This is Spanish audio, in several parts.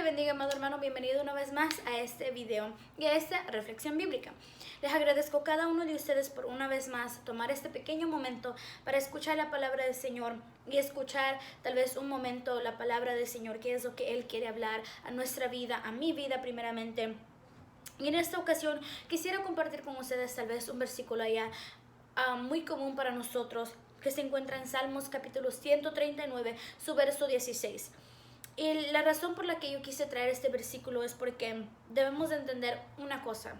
bendiga, amado hermano. Bienvenido una vez más a este video y a esta reflexión bíblica. Les agradezco a cada uno de ustedes por una vez más tomar este pequeño momento para escuchar la palabra del Señor y escuchar tal vez un momento la palabra del Señor, que es lo que Él quiere hablar a nuestra vida, a mi vida primeramente. Y en esta ocasión quisiera compartir con ustedes tal vez un versículo allá muy común para nosotros, que se encuentra en Salmos capítulo 139, su verso 16. Y la razón por la que yo quise traer este versículo es porque debemos de entender una cosa,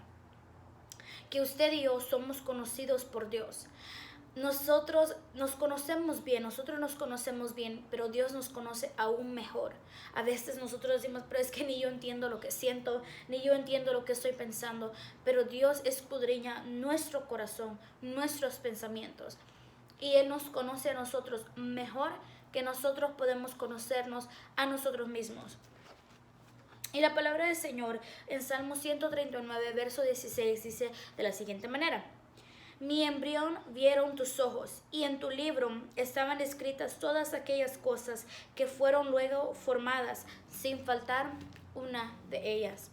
que usted y yo somos conocidos por Dios. Nosotros nos conocemos bien, pero Dios nos conoce aún mejor. A veces nosotros decimos, pero es que ni yo entiendo lo que siento, ni yo entiendo lo que estoy pensando, pero Dios escudriña nuestro corazón, nuestros pensamientos. Y Él nos conoce a nosotros mejor que nosotros podemos conocernos a nosotros mismos. Y la palabra del Señor en Salmo 139, verso 16 dice de la siguiente manera: Mi embrión vieron tus ojos, y en tu libro estaban escritas todas aquellas cosas que fueron luego formadas, sin faltar una de ellas.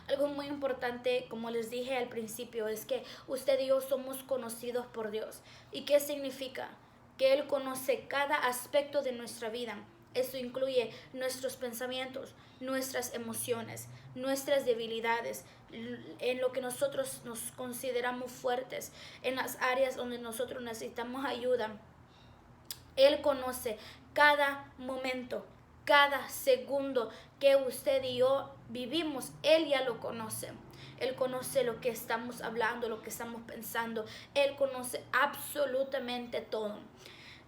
Algo muy importante, como les dije al principio, es que usted y yo somos conocidos por Dios. ¿Y qué significa? Que Él conoce cada aspecto de nuestra vida. Eso incluye nuestros pensamientos, nuestras emociones, nuestras debilidades, en lo que nosotros nos consideramos fuertes, en las áreas donde nosotros necesitamos ayuda. Él conoce cada momento, cada segundo que usted y yo vivimos. Él ya lo conoce. Él conoce lo que estamos hablando, lo que estamos pensando. Él conoce absolutamente todo.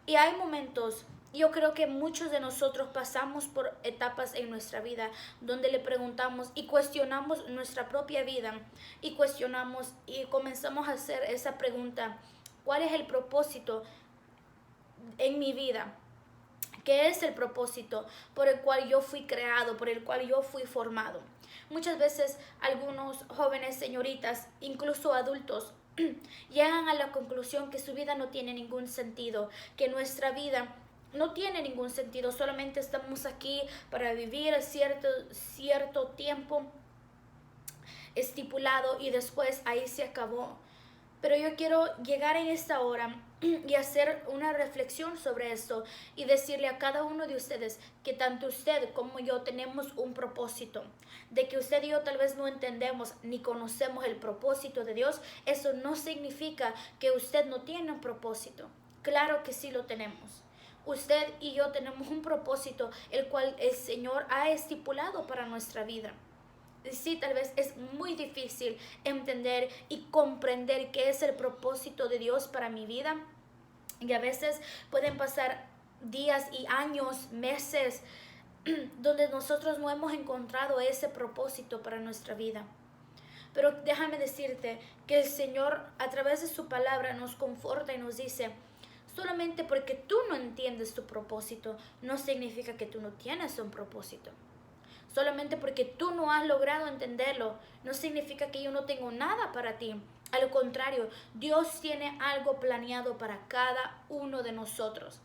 Y hay momentos, yo creo que muchos de nosotros pasamos por etapas en nuestra vida donde le preguntamos y cuestionamos nuestra propia vida y cuestionamos y comenzamos a hacer esa pregunta: ¿cuál es el propósito en mi vida? ¿Qué es el propósito por el cual yo fui creado, por el cual yo fui formado? Muchas veces algunos jóvenes, señoritas, incluso adultos, llegan a la conclusión que su vida no tiene ningún sentido, que nuestra vida no tiene ningún sentido, solamente estamos aquí para vivir cierto tiempo estipulado y después ahí se acabó. Pero yo quiero llegar en esta hora y hacer una reflexión sobre esto y decirle a cada uno de ustedes que tanto usted como yo tenemos un propósito. De que usted y yo tal vez no entendemos ni conocemos el propósito de Dios, eso no significa que usted no tiene un propósito. Claro que sí lo tenemos. Usted y yo tenemos un propósito el cual el Señor ha estipulado para nuestra vida. Sí, tal vez es muy difícil entender y comprender qué es el propósito de Dios para mi vida. Y a veces pueden pasar días y años, meses, donde nosotros no hemos encontrado ese propósito para nuestra vida. Pero déjame decirte que el Señor a través de su palabra nos conforta y nos dice: solamente porque tú no entiendes tu propósito, no significa que tú no tienes un propósito. Solamente porque tú no has logrado entenderlo, no significa que yo no tengo nada para ti. Al contrario, Dios tiene algo planeado para cada uno de nosotros.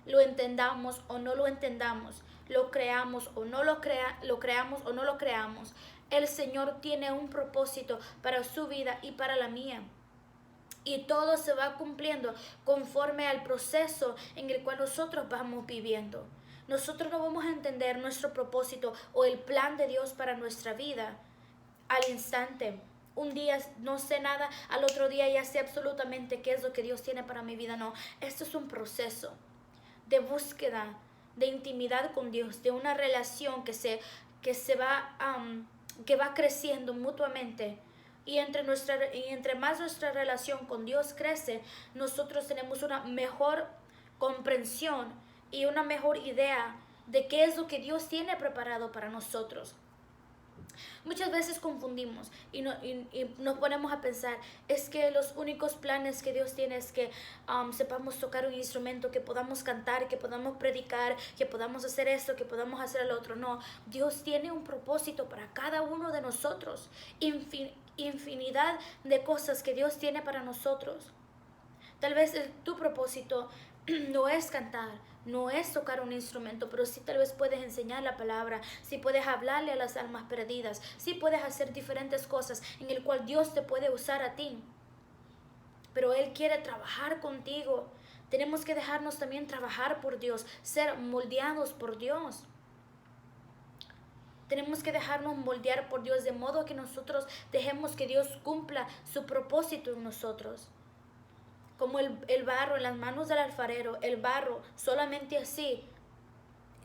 Lo entendamos o no lo entendamos, lo creamos o no lo creamos o no lo creamos, el Señor tiene un propósito para su vida y para la mía. Y todo se va cumpliendo conforme al proceso en el cual nosotros vamos viviendo. Nosotros no vamos a entender nuestro propósito o el plan de Dios para nuestra vida al instante. Un día no sé nada, al otro día ya sé absolutamente qué es lo que Dios tiene para mi vida. No, esto es un proceso de búsqueda, de intimidad con Dios, de una relación que va creciendo mutuamente. Y entre más nuestra relación con Dios crece, nosotros tenemos una mejor comprensión y una mejor idea de qué es lo que Dios tiene preparado para nosotros. Muchas veces confundimos y nos ponemos a pensar: es que los únicos planes que Dios tiene es que sepamos tocar un instrumento, que podamos cantar, que podamos predicar, que podamos hacer esto, que podamos hacer lo otro. No, Dios tiene un propósito para cada uno de nosotros, infinidad de cosas que Dios tiene para nosotros. Tal vez tu propósito no es cantar, no es tocar un instrumento, pero sí tal vez puedes enseñar la palabra, sí puedes hablarle a las almas perdidas, sí puedes hacer diferentes cosas en el cual Dios te puede usar a ti. Pero Él quiere trabajar contigo. Tenemos que dejarnos también trabajar por Dios, ser moldeados por Dios. Tenemos que dejarnos moldear por Dios de modo que nosotros dejemos que Dios cumpla su propósito en nosotros. Como el barro en las manos del alfarero, el barro solamente así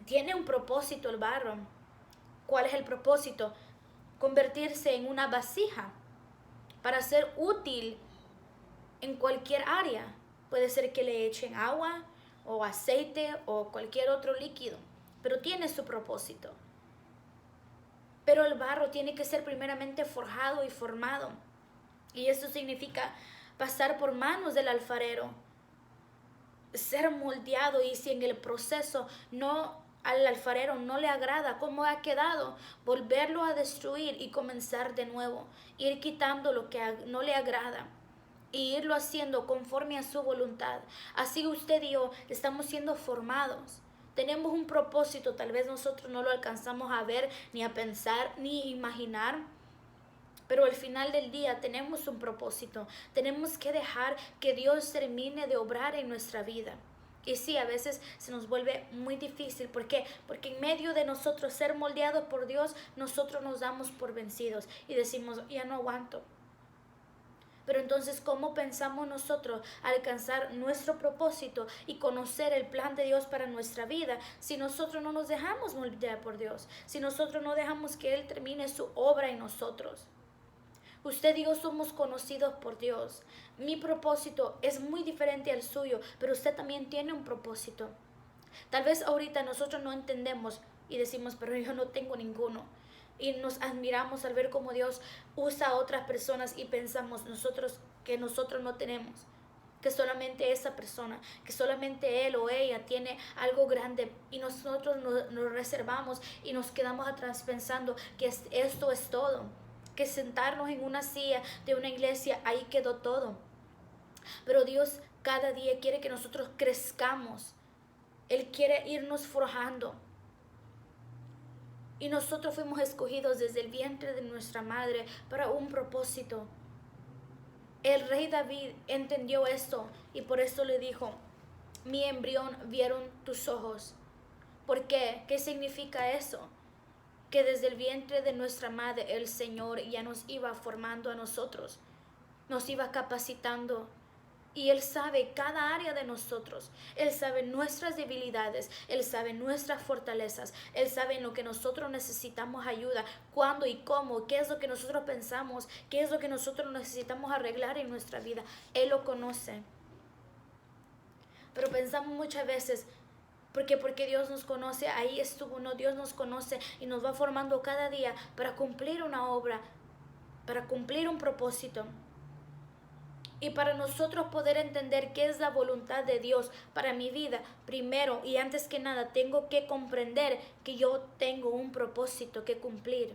tiene un propósito el barro. ¿Cuál es el propósito? Convertirse en una vasija para ser útil en cualquier área. Puede ser que le echen agua o aceite o cualquier otro líquido, pero tiene su propósito. Pero el barro tiene que ser primeramente forjado y formado. Y esto significa pasar por manos del alfarero, ser moldeado, y si en el proceso al alfarero no le agrada cómo ha quedado, volverlo a destruir y comenzar de nuevo, ir quitando lo que no le agrada y irlo haciendo conforme a su voluntad. Así usted y yo estamos siendo formados. Tenemos un propósito, tal vez nosotros no lo alcanzamos a ver, ni a pensar, ni imaginar, pero al final del día tenemos un propósito. Tenemos que dejar que Dios termine de obrar en nuestra vida. Y sí, a veces se nos vuelve muy difícil. ¿Por qué? Porque en medio de nosotros ser moldeados por Dios, nosotros nos damos por vencidos y decimos, ya no aguanto. Pero entonces, ¿cómo pensamos nosotros alcanzar nuestro propósito y conocer el plan de Dios para nuestra vida si nosotros no nos dejamos moldear por Dios? Si nosotros no dejamos que Él termine su obra en nosotros. Usted y yo somos conocidos por Dios. Mi propósito es muy diferente al suyo, pero usted también tiene un propósito. Tal vez ahorita nosotros no entendemos y decimos, pero yo no tengo ninguno. Y nos admiramos al ver cómo Dios usa a otras personas y pensamos que nosotros no tenemos, que solamente esa persona, que solamente él o ella tiene algo grande, y nosotros nos reservamos y nos quedamos atrás pensando que esto es todo, que sentarnos en una silla de una iglesia, ahí quedó todo. Pero Dios cada día quiere que nosotros crezcamos. Él quiere irnos forjando. Y nosotros fuimos escogidos desde el vientre de nuestra madre para un propósito. El rey David entendió esto y por eso le dijo, mi embrión vieron tus ojos. ¿Por qué? ¿Qué significa eso? Que desde el vientre de nuestra madre el Señor ya nos iba formando a nosotros, nos iba capacitando. Y Él sabe cada área de nosotros. Él sabe nuestras debilidades. Él sabe nuestras fortalezas. Él sabe en lo que nosotros necesitamos ayuda. Cuándo y cómo. Qué es lo que nosotros pensamos. Qué es lo que nosotros necesitamos arreglar en nuestra vida. Él lo conoce. Pero pensamos muchas veces, porque Dios nos conoce, ahí estuvo. No, Dios nos conoce y nos va formando cada día para cumplir una obra, para cumplir un propósito. Y para nosotros poder entender qué es la voluntad de Dios para mi vida, primero y antes que nada tengo que comprender que yo tengo un propósito que cumplir.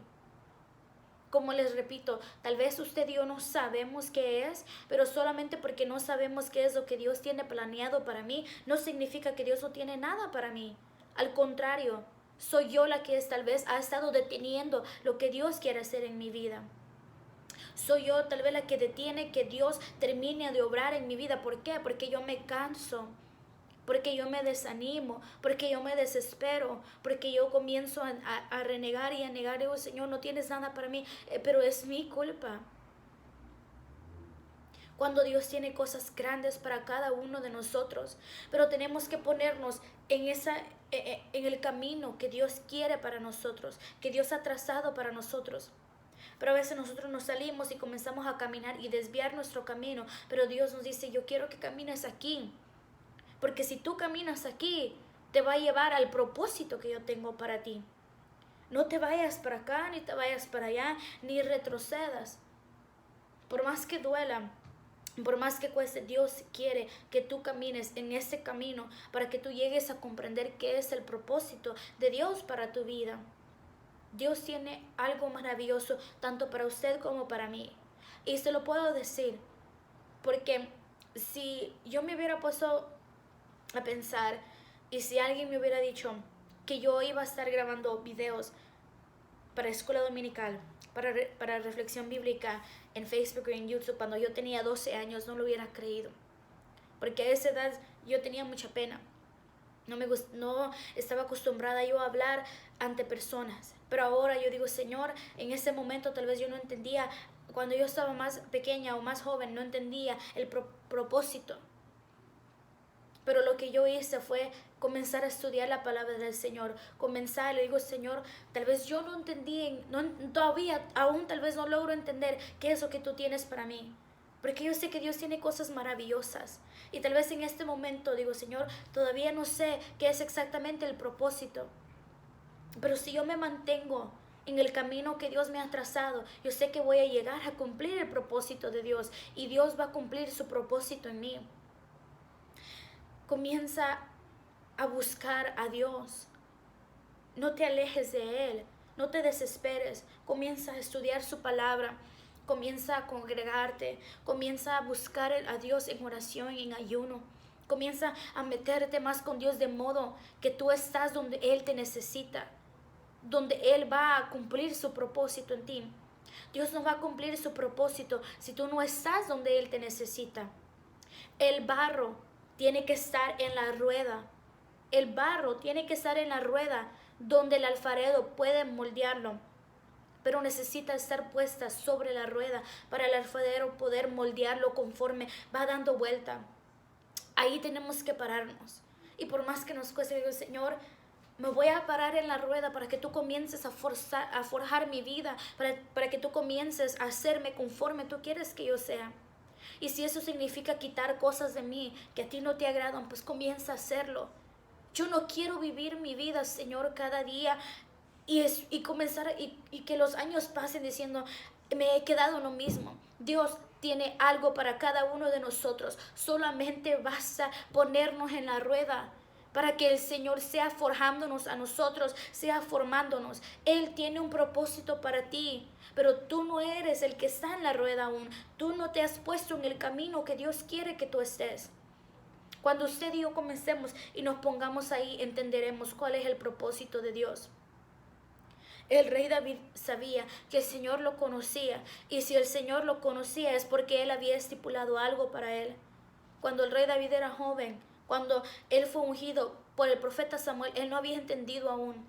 Como les repito, tal vez usted y yo no sabemos qué es, pero solamente porque no sabemos qué es lo que Dios tiene planeado para mí, no significa que Dios no tiene nada para mí. Al contrario, soy yo la que tal vez ha estado deteniendo lo que Dios quiere hacer en mi vida. Soy yo tal vez la que detiene que Dios termine de obrar en mi vida. ¿Por qué? Porque yo me canso, porque yo me desanimo, porque yo me desespero, porque yo comienzo a renegar y a negar. Digo, Señor, no tienes nada para mí, pero es mi culpa. Cuando Dios tiene cosas grandes para cada uno de nosotros, pero tenemos que ponernos en el camino que Dios quiere para nosotros, que Dios ha trazado para nosotros. Pero a veces nosotros nos salimos y comenzamos a caminar y desviar nuestro camino. Pero Dios nos dice, yo quiero que camines aquí. Porque si tú caminas aquí, te va a llevar al propósito que yo tengo para ti. No te vayas para acá, ni te vayas para allá, ni retrocedas. Por más que duela, por más que cueste, Dios quiere que tú camines en ese camino para que tú llegues a comprender qué es el propósito de Dios para tu vida. Dios tiene algo maravilloso tanto para usted como para mí. Y se lo puedo decir porque si yo me hubiera puesto a pensar Y si alguien me hubiera dicho que yo iba a estar grabando videos para escuela dominical, para reflexión bíblica en Facebook o en YouTube cuando yo tenía 12 años, no lo hubiera creído. Porque a esa edad yo tenía mucha pena. No estaba acostumbrada yo a hablar ante personas. Pero ahora yo digo, Señor, en ese momento tal vez yo no entendía, cuando yo estaba más pequeña o más joven, no entendía el propósito. Pero lo que yo hice fue comenzar a estudiar la palabra del Señor. Comenzar, le digo, Señor, tal vez yo no entendí, todavía, aún tal vez no logro entender qué es lo que tú tienes para mí. Porque yo sé que Dios tiene cosas maravillosas. Y tal vez en este momento digo, Señor, todavía no sé qué es exactamente el propósito. Pero si yo me mantengo en el camino que Dios me ha trazado, yo sé que voy a llegar a cumplir el propósito de Dios. Y Dios va a cumplir su propósito en mí. Comienza a buscar a Dios. No te alejes de Él. No te desesperes. Comienza a estudiar su palabra. Comienza a congregarte. Comienza a buscar a Dios en oración y en ayuno. Comienza a meterte más con Dios de modo que tú estás donde Él te necesita. Donde Él va a cumplir su propósito en ti. Dios no va a cumplir su propósito si tú no estás donde Él te necesita. El barro tiene que estar en la rueda. El barro tiene que estar en la rueda donde el alfarero puede moldearlo. Pero necesita estar puesta sobre la rueda para el alfarero poder moldearlo conforme va dando vuelta. Ahí tenemos que pararnos. Y por más que nos cueste, digo, Señor, me voy a parar en la rueda para que tú comiences a forjar mi vida, para que tú comiences a hacerme conforme tú quieres que yo sea. Y si eso significa quitar cosas de mí que a ti no te agradan, pues comienza a hacerlo. Yo no quiero vivir mi vida, Señor, cada día y comenzar y que los años pasen diciendo, me he quedado en lo mismo. Dios tiene algo para cada uno de nosotros. Solamente basta ponernos en la rueda para que el Señor sea forjándonos a nosotros, sea formándonos. Él tiene un propósito para ti, pero tú no eres el que está en la rueda aún. Tú no te has puesto en el camino que Dios quiere que tú estés. Cuando usted y yo comencemos y nos pongamos ahí, entenderemos cuál es el propósito de Dios. El rey David sabía que el Señor lo conocía, y si el Señor lo conocía es porque Él había estipulado algo para él. Cuando el rey David era joven, cuando él fue ungido por el profeta Samuel, él no había entendido aún.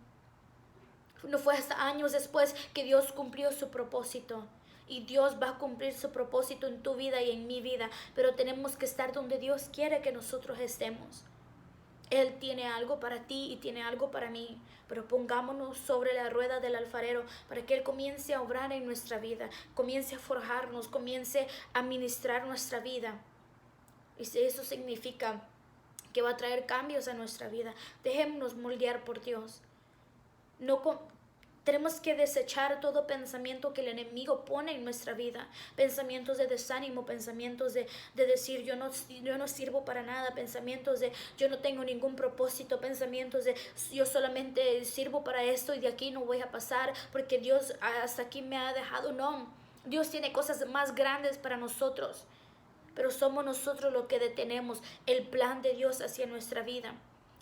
No fue hasta años después que Dios cumplió su propósito. Y Dios va a cumplir su propósito en tu vida y en mi vida, pero tenemos que estar donde Dios quiere que nosotros estemos. Él tiene algo para ti y tiene algo para mí, pero pongámonos sobre la rueda del alfarero para que Él comience a obrar en nuestra vida, comience a forjarnos, comience a ministrar nuestra vida. Y si eso significa que va a traer cambios a nuestra vida, dejémonos moldear por Dios. Tenemos que desechar todo pensamiento que el enemigo pone en nuestra vida. Pensamientos de desánimo, pensamientos de decir yo no sirvo para nada, pensamientos de yo no tengo ningún propósito, pensamientos de yo solamente sirvo para esto y de aquí no voy a pasar porque Dios hasta aquí me ha dejado. No, Dios tiene cosas más grandes para nosotros, pero somos nosotros los que detenemos el plan de Dios hacia nuestra vida.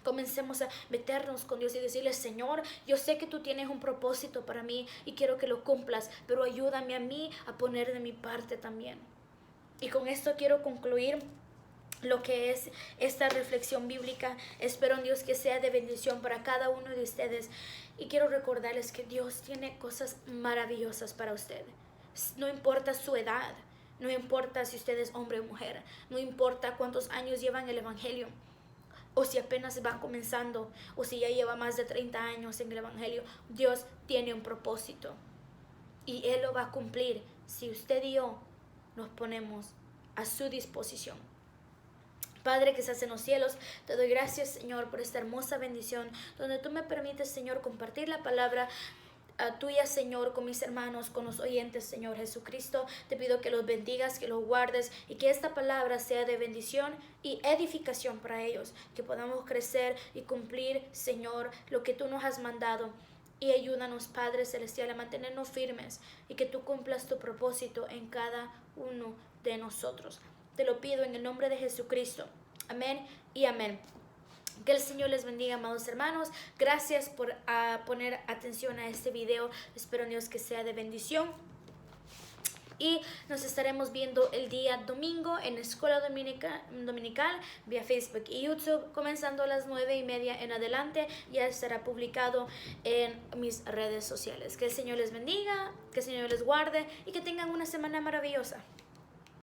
Comencemos a meternos con Dios y decirle, Señor, yo sé que tú tienes un propósito para mí y quiero que lo cumplas, pero ayúdame a mí a poner de mi parte también. Y con esto quiero concluir lo que es esta reflexión bíblica. Espero en Dios que sea de bendición para cada uno de ustedes. Y quiero recordarles que Dios tiene cosas maravillosas para ustedes. No importa su edad, no importa si usted es hombre o mujer, no importa cuántos años llevan el Evangelio, o si apenas va comenzando, o si ya lleva más de 30 años en el Evangelio. Dios tiene un propósito y Él lo va a cumplir si usted y yo nos ponemos a su disposición. Padre que estás en los cielos, te doy gracias, Señor, por esta hermosa bendición, donde tú me permites, Señor, compartir la palabra tuya, Señor, con mis hermanos, con los oyentes, Señor Jesucristo. Te pido que los bendigas, que los guardes y que esta palabra sea de bendición y edificación para ellos, que podamos crecer y cumplir, Señor, lo que tú nos has mandado. Y ayúdanos, Padre Celestial, a mantenernos firmes y que tú cumplas tu propósito en cada uno de nosotros. Te lo pido en el nombre de Jesucristo. Amén y amén. Que el Señor les bendiga, amados hermanos. Gracias por poner atención a este video. Espero en Dios que sea de bendición. Y nos estaremos viendo el día domingo en Escuela Dominical vía Facebook y YouTube, comenzando a las 9:30 en adelante. Ya estará publicado en mis redes sociales. Que el Señor les bendiga, que el Señor les guarde y que tengan una semana maravillosa.